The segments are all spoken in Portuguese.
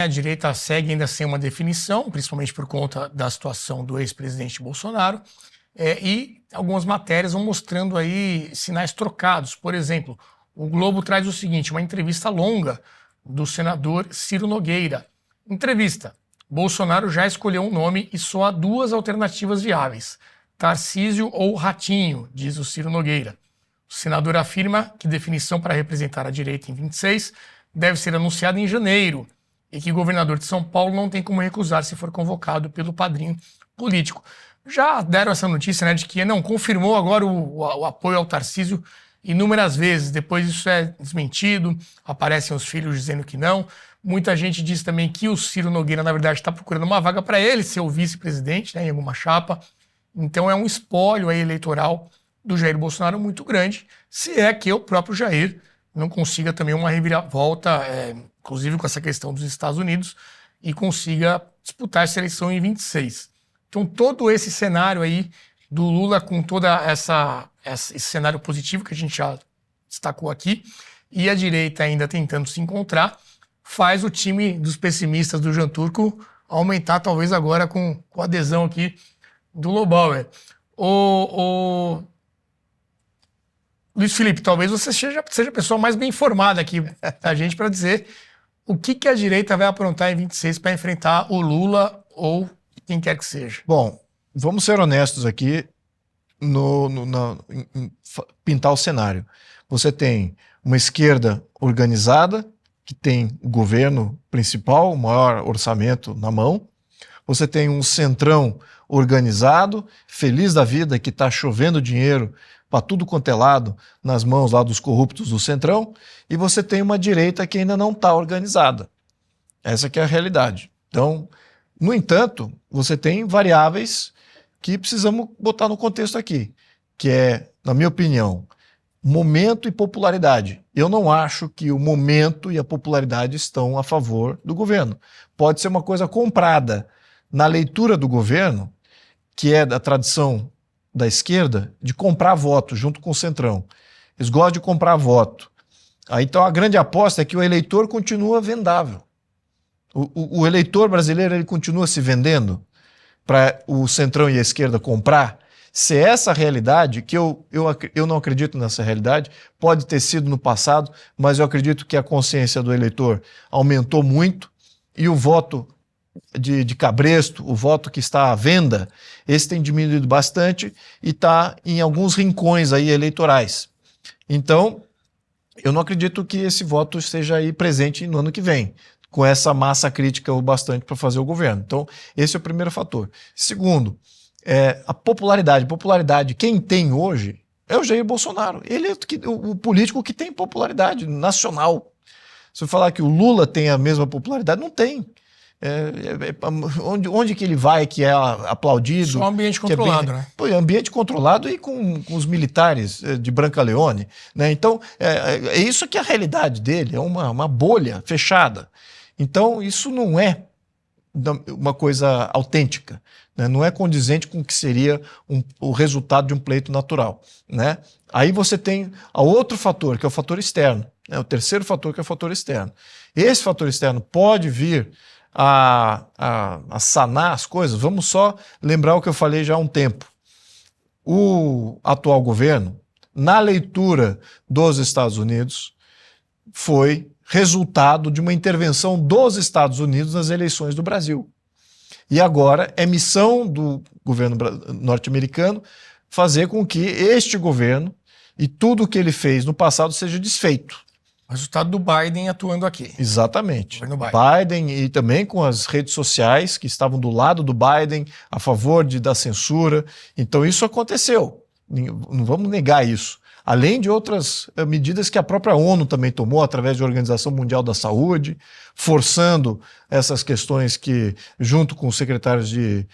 A direita segue ainda sem uma definição, principalmente por conta da situação do ex-presidente Bolsonaro, e algumas matérias vão mostrando aí sinais trocados. Por exemplo, o Globo traz o seguinte, uma entrevista longa do senador Ciro Nogueira. Entrevista: Bolsonaro já escolheu um nome e só há duas alternativas viáveis, Tarcísio ou Ratinho, diz o Ciro Nogueira. O senador afirma que definição para representar a direita em 26 deve ser anunciada em janeiro e que o governador de São Paulo não tem como recusar se for convocado pelo padrinho político. Já deram essa notícia, né, de que não confirmou agora o apoio ao Tarcísio inúmeras vezes. Depois isso é desmentido, aparecem os filhos dizendo que não. Muita gente diz também que o Ciro Nogueira, na verdade, está procurando uma vaga para ele ser o vice-presidente, né, em alguma chapa. Então é um espólio aí eleitoral do Jair Bolsonaro muito grande, se é que o próprio Jair não consiga também uma reviravolta, inclusive com essa questão dos Estados Unidos, e consiga disputar essa eleição em 26. Então todo esse cenário aí do Lula com toda esse cenário positivo que a gente já destacou aqui, e a direita ainda tentando se encontrar, faz o time dos pessimistas do Jean Turco aumentar talvez agora com a adesão aqui do Lobauer. Luiz Felipe, talvez você seja a pessoa mais bem informada aqui da gente para dizer o que a direita vai aprontar em 26 para enfrentar o Lula ou quem quer que seja. Bom, vamos ser honestos aqui em pintar o cenário. Você tem uma esquerda organizada, que tem o governo principal, o maior orçamento na mão. Você tem um centrão organizado, feliz da vida, que está chovendo dinheiro para tudo quanto é lado nas mãos lá dos corruptos do centrão, e você tem uma direita que ainda não está organizada. Essa que é a realidade. Então, no entanto, você tem variáveis que precisamos botar no contexto aqui, que é, na minha opinião, momento e popularidade. Eu não acho que o momento e a popularidade estão a favor do governo. Pode ser uma coisa comprada na leitura do governo, que é da tradição da esquerda, de comprar voto junto com o centrão. Eles gostam de comprar voto. Então a grande aposta é que o eleitor continua vendável. O eleitor brasileiro ele continua se vendendo para o centrão e a esquerda comprar. Se é essa a realidade, que eu não acredito nessa realidade, pode ter sido no passado, mas eu acredito que a consciência do eleitor aumentou muito e o voto de cabresto, o voto que está à venda, esse tem diminuído bastante e está em alguns rincões aí eleitorais. Então, eu não acredito que esse voto esteja aí presente no ano que vem, com essa massa crítica o bastante para fazer o governo. Então, esse é o primeiro fator. Segundo, a popularidade. Popularidade, quem tem hoje é o Jair Bolsonaro. Ele é o político que tem popularidade nacional. Se eu falar que o Lula tem a mesma popularidade, não tem. Onde que ele vai que é aplaudido? Só um ambiente controlado, né? Pô, ambiente controlado e com os militares de Brancaleone, né? Então, é isso que é a realidade dele, é uma bolha fechada. Então, isso não é uma coisa autêntica, né? Não é condizente com o que seria o resultado de um pleito natural, né? Aí você tem outro fator, que é o fator externo, né? O terceiro fator, que é o fator externo. Esse fator externo pode vir a sanar as coisas. Vamos só lembrar o que eu falei já há um tempo. O atual governo, na leitura dos Estados Unidos, foi resultado de uma intervenção dos Estados Unidos nas eleições do Brasil. E agora é missão do governo norte-americano fazer com que este governo e tudo o que ele fez no passado seja desfeito. O resultado do Biden atuando aqui. Exatamente. Biden e também com as redes sociais que estavam do lado do Biden, a favor da censura. Então isso aconteceu. Não vamos negar isso. Além de outras medidas que a própria ONU também tomou, através da Organização Mundial da Saúde, forçando essas questões que, junto com os secretários de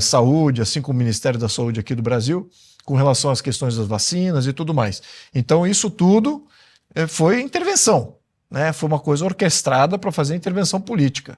saúde, assim como o Ministério da Saúde aqui do Brasil, com relação às questões das vacinas e tudo mais. Então isso tudo foi intervenção, né? Foi uma coisa orquestrada para fazer intervenção política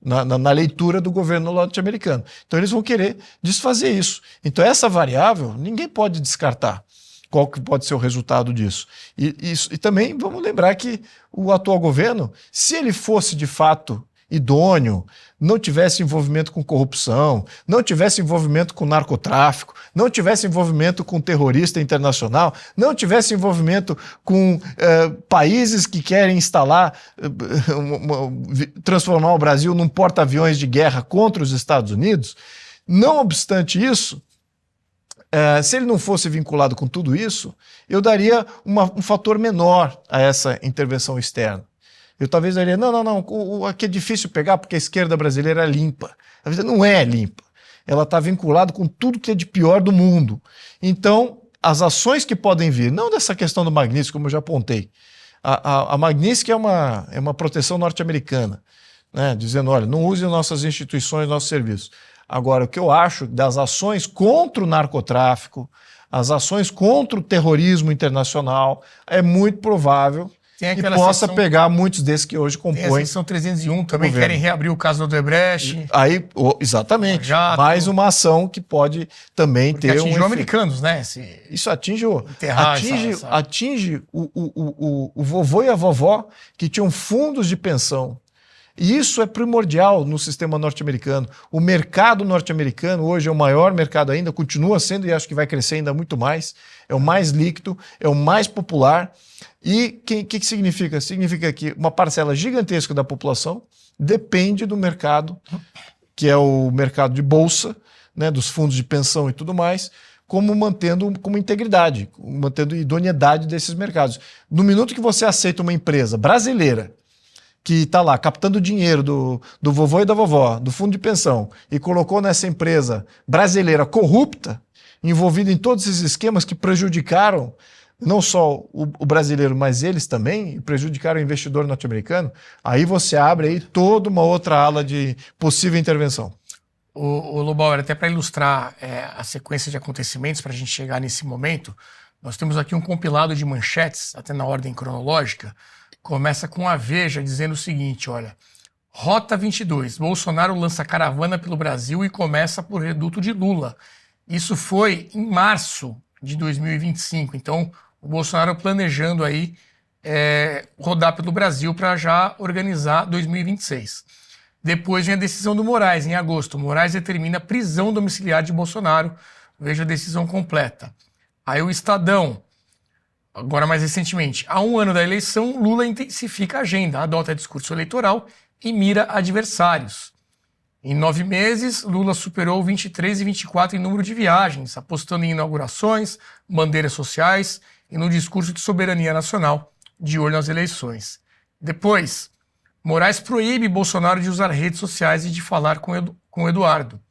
na leitura do governo norte-americano. Então eles vão querer desfazer isso. Então essa variável ninguém pode descartar. Qual que pode ser o resultado disso? E também vamos lembrar que o atual governo, se ele fosse de fato idôneo, não tivesse envolvimento com corrupção, não tivesse envolvimento com narcotráfico, não tivesse envolvimento com terrorista internacional, não tivesse envolvimento com países que querem instalar, transformar o Brasil num porta-aviões de guerra contra os Estados Unidos. Não obstante isso, se ele não fosse vinculado com tudo isso, eu daria um fator menor a essa intervenção externa. Eu talvez daria, não, aqui é difícil pegar porque a esquerda brasileira é limpa. A vida não é limpa. Ela está vinculada com tudo que é de pior do mundo. Então, as ações que podem vir, não dessa questão do Magnitsky, como eu já apontei. A Magnitsky é uma proteção norte-americana, né, dizendo, olha, não use nossas instituições, nossos serviços. Agora, o que eu acho das ações contra o narcotráfico, as ações contra o terrorismo internacional, é muito provável que possa pegar muitos desses que hoje compõem. Tem a seção 301, também querem reabrir o caso do Odebrecht. Aí, exatamente, mais uma ação que pode também ter um atingiu americanos, né? Isso atinge o vovô e a vovó que tinham fundos de pensão. E isso é primordial no sistema norte-americano. O mercado norte-americano hoje é o maior mercado ainda, continua sendo e acho que vai crescer ainda muito mais. É o mais líquido, é o mais popular. E o que significa? Significa que uma parcela gigantesca da população depende do mercado, que é o mercado de bolsa, né, dos fundos de pensão e tudo mais, como mantendo como integridade, mantendo idoneidade desses mercados. No minuto que você aceita uma empresa brasileira que está lá captando dinheiro do vovô e da vovó, do fundo de pensão, e colocou nessa empresa brasileira corrupta, envolvida em todos esses esquemas que prejudicaram não só o brasileiro, mas eles também, prejudicaram o investidor norte-americano, aí você abre aí toda uma outra ala de possível intervenção. O Lobauer, até para ilustrar a sequência de acontecimentos, para a gente chegar nesse momento, nós temos aqui um compilado de manchetes, até na ordem cronológica. Começa com a Veja dizendo o seguinte, olha, Rota 22, Bolsonaro lança caravana pelo Brasil e começa por reduto de Lula. Isso foi em março de 2025, então o Bolsonaro planejando aí rodar pelo Brasil para já organizar 2026. Depois vem a decisão do Moraes, em agosto. Moraes determina a prisão domiciliar de Bolsonaro, veja a decisão completa. Aí o Estadão, agora mais recentemente, há um ano da eleição, Lula intensifica a agenda, adota discurso eleitoral e mira adversários. Em 9 meses, Lula superou 23 e 24 em número de viagens, apostando em inaugurações, bandeiras sociais e no discurso de soberania nacional, de olho nas eleições. Depois, Moraes proíbe Bolsonaro de usar redes sociais e de falar com Eduardo.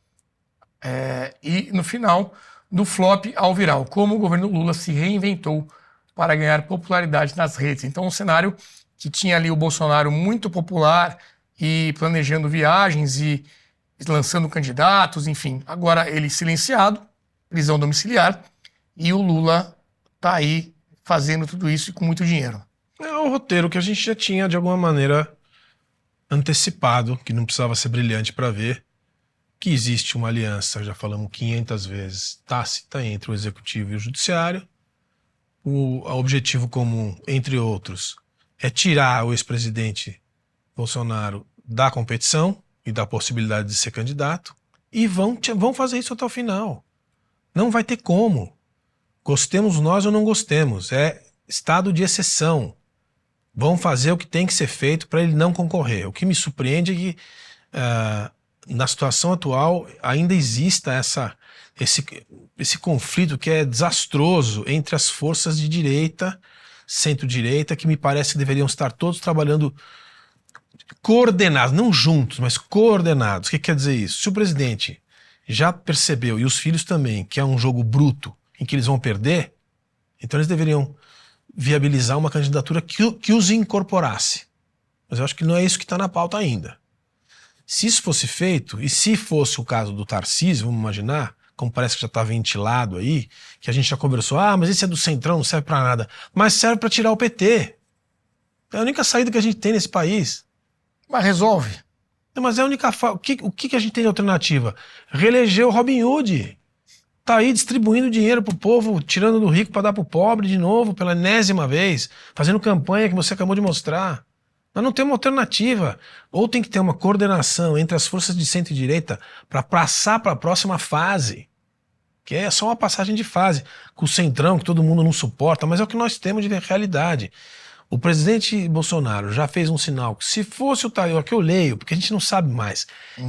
E, no final, do flop ao viral, como o governo Lula se reinventou para ganhar popularidade nas redes. Então, um cenário que tinha ali o Bolsonaro muito popular e planejando viagens e lançando candidatos, enfim. Agora ele silenciado, prisão domiciliar, e o Lula está aí fazendo tudo isso e com muito dinheiro. É o roteiro que a gente já tinha, de alguma maneira, antecipado, que não precisava ser brilhante para ver, que existe uma aliança, já falamos 500 vezes, tácita entre o Executivo e o Judiciário. O objetivo comum, entre outros, é tirar o ex-presidente Bolsonaro da competição e da possibilidade de ser candidato, e vão fazer isso até o final. Não vai ter como. Gostemos nós ou não gostemos. É estado de exceção. Vão fazer o que tem que ser feito para ele não concorrer. O que me surpreende é que, na situação atual, ainda exista esse conflito que é desastroso entre as forças de direita, centro-direita, que me parece que deveriam estar todos trabalhando coordenados, não juntos, mas coordenados. O que quer dizer isso? Se o presidente já percebeu, e os filhos também, que é um jogo bruto em que eles vão perder, então eles deveriam viabilizar uma candidatura que os incorporasse. Mas eu acho que não é isso que está na pauta ainda. Se isso fosse feito, e se fosse o caso do Tarcísio, vamos imaginar, como parece que já está ventilado aí, que a gente já conversou, mas esse é do Centrão, não serve para nada, mas serve para tirar o PT. É a única saída que a gente tem nesse país. Mas resolve. Não, mas é a única... O que a gente tem de alternativa? Reeleger o Robin Hood. Tá aí distribuindo dinheiro pro povo, tirando do rico para dar pro pobre de novo, pela enésima vez, fazendo campanha que você acabou de mostrar. Nós não temos alternativa. Ou tem que ter uma coordenação entre as forças de centro e direita para passar para a próxima fase, que é só uma passagem de fase, com o centrão, que todo mundo não suporta, mas é o que nós temos de realidade. O presidente Bolsonaro já fez um sinal que se fosse o Tareca, que eu leio, porque a gente não sabe mais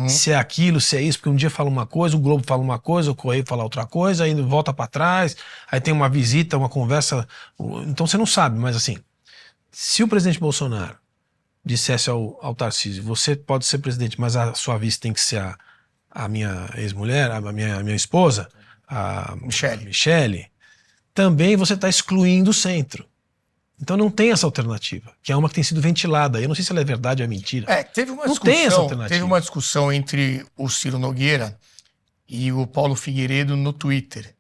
se é aquilo, se é isso, porque um dia fala uma coisa, o Globo fala uma coisa, o Correio fala outra coisa, aí volta para trás, aí tem uma visita, uma conversa, então você não sabe, mas assim, se o presidente Bolsonaro dissesse ao Tarcísio, você pode ser presidente, mas a sua vice tem que ser a minha ex-mulher, a minha esposa, a Michele, também você está excluindo o centro. Então não tem essa alternativa, que é uma que tem sido ventilada. Eu não sei se ela é verdade ou é mentira. Teve uma não discussão, tem essa alternativa. Teve uma discussão entre o Ciro Nogueira e o Paulo Figueiredo no Twitter.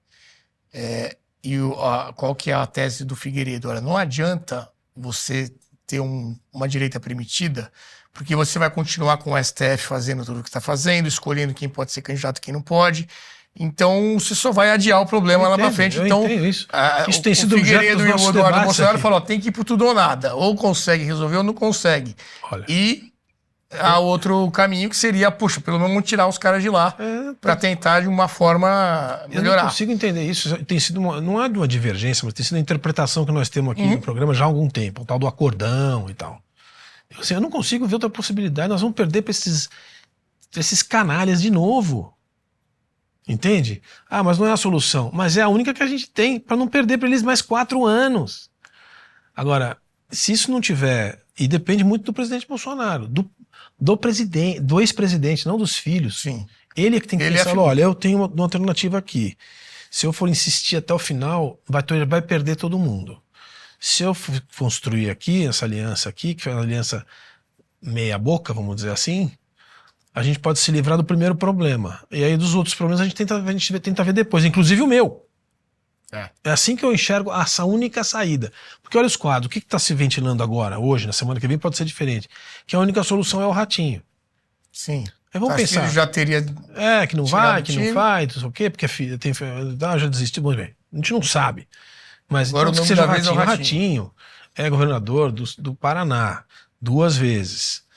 Qual que é a tese do Figueiredo? Olha, não adianta você ter uma direita permitida, porque você vai continuar com o STF fazendo tudo o que está fazendo, escolhendo quem pode ser candidato e quem não pode. Então você só vai adiar o problema lá para frente. Então isso tem sido o Figueiredo e o Eduardo Bolsonaro falaram, tem que ir por tudo ou nada. Ou consegue resolver ou não consegue. Olha. E há outro caminho que seria, puxa, pelo menos tirar os caras de lá para tentar de uma forma melhorar. Eu não consigo entender isso. Tem sido não é de uma divergência, mas tem sido uma interpretação que nós temos aqui no programa já há algum tempo, o tal do acordão e tal. Eu não consigo ver outra possibilidade. Nós vamos perder para esses canalhas de novo. Entende? Mas não é a solução. Mas é a única que a gente tem para não perder para eles mais 4 anos. Agora, se isso não tiver, e depende muito do presidente Bolsonaro, do ex-presidente, não dos filhos. Sim. Ele é que tem que pensar, olha, eu tenho uma alternativa aqui. Se eu for insistir até o final, vai perder todo mundo. Se eu construir aqui, essa aliança aqui, que foi uma aliança meia boca, vamos dizer assim, a gente pode se livrar do primeiro problema. E aí dos outros problemas a gente tenta ver depois, inclusive o meu. É assim que eu enxergo essa única saída. Porque olha os quadros, o que está se ventilando agora, hoje, na semana que vem, pode ser diferente. Que a única solução é o ratinho. Sim. Aí vamos pensar. Já teria. Que não vai, não sei o quê, porque já desistiu. Bom, bem, a gente não sabe. Mas agora então, o que seja nome da o Ratinho é governador do Paraná 2 vezes.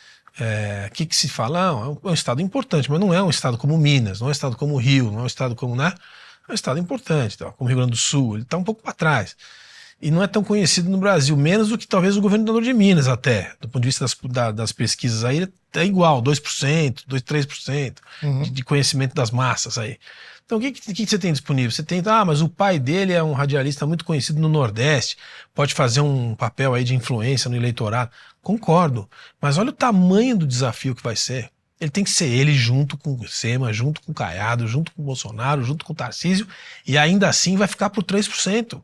Que se fala? É um estado importante, mas não é um estado como Minas, não é um estado como o Rio, não é um estado como, né? É um estado importante, tá? Como o Rio Grande do Sul, ele está um pouco para trás. E não é tão conhecido no Brasil, menos do que talvez o governador de Minas até. Do ponto de vista das pesquisas aí, é igual, 2%, 3% de conhecimento das massas aí. Então o que você tem disponível? Você tem, mas o pai dele é um radialista muito conhecido no Nordeste, pode fazer um papel aí de influência no eleitorado. Concordo, mas olha o tamanho do desafio que vai ser. Ele tem que ser ele junto com o Sema, junto com o Caiado, junto com o Bolsonaro, junto com o Tarcísio, e ainda assim vai ficar por 3%.